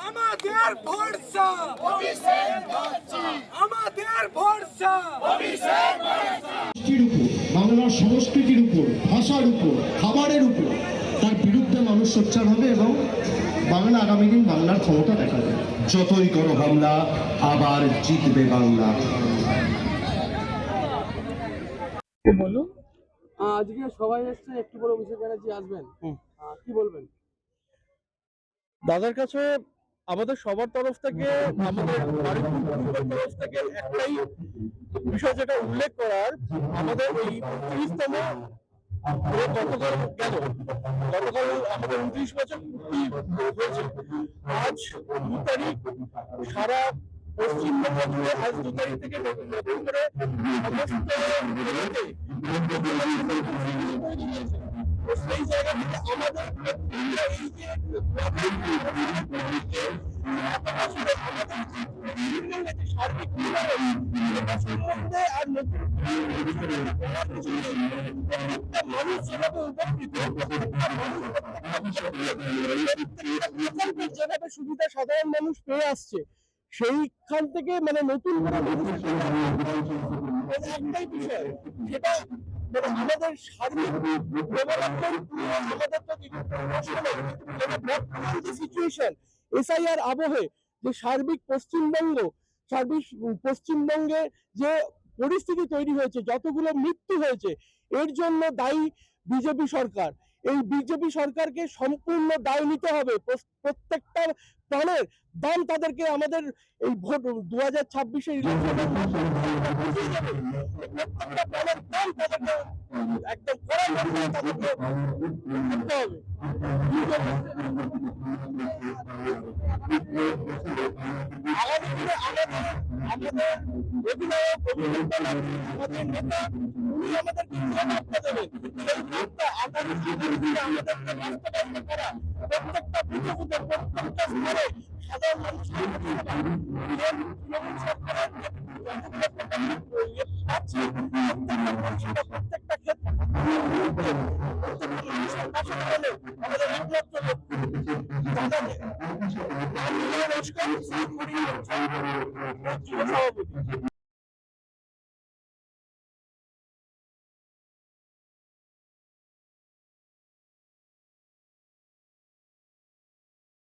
আমাদের ভরসা আমাদের ভরসা বাংলার সংস্কৃতির উপর, ভাষার উপর, খাবারের উপর তার বিরুদ্ধে মানুষ সোচ্চার হবে এবং বাংলা আগামী দিন বাংলার ক্ষমতা দেখাবে। যতই করো হামলা, আবার জিতবে বাংলা। বলুন, আজকে সবাই এসছে, একটু পরে অভিষেক ব্যানার্জি আসবেন, কি বলবেন? দাদার কাছে আমাদের সবার তরফ থেকে, আমাদের তরফ থেকে একটাই বিষয় যেটা উল্লেখ করার, আমাদের এই ৩০তম গতকাল আমাদের ২৯ বছর হয়েছে। আজ ২ তারিখ সারা পশ্চিমবঙ্গ জুড়ে আজ ২ তারিখ থেকে নতুন করে সমস্ত সেই জায়গা থেকে আমাদের এই যে সার্বিক সম্বন্ধে আর নতুন মানুষ যেভাবে উপকৃত, যেভাবে সুবিধা সাধারণ মানুষ পেয়ে আসছে, সেইখান থেকে মানে নতুন করে একটাই বিষয়, সেটা আমাদের সার্বিক ডেভেলপমেন্ট নিয়ে আমাদের তো প্রশ্ন নেই, কিন্তু বর্তমান যে সিচুয়েশন, এসআইআর আবহে যে সার্বিক পশ্চিমবঙ্গে যে পরিস্থিতি তৈরি হয়েছে, যতগুলো মৃত্যু হয়েছে, এর জন্য দায়ী বিজেপি সরকার। এই বিজেপি সরকারকে সম্পূর্ণ দায় নিতে হবে। প্রত্যেকটা প্রাণের দাম তাদেরকে আমাদের এই ভোট 2026-এর ইলেকশনের বুঝিয়ে যাবে। প্রত্যেকটা প্রাণের দাম তাদেরকে একদম কড়া করে তাদেরকে করতে হবে। আগামী দিনে আমাদের অধিনায়ক আমাদের নেতা, উনি আমাদেরকে যে বার্তা দেবেন, সেই বার্তা আগামী দিনে আমাদেরকে বাস্তবায়ন করা, প্রত্যেকটা বুথে বুথে প্রত্যেকটা স্তরে সাধারণ মানুষের সরকারের প্রত্যেকটা ক্ষেত্রে আমাদের একমাত্র নমস্কার, সভাপতি।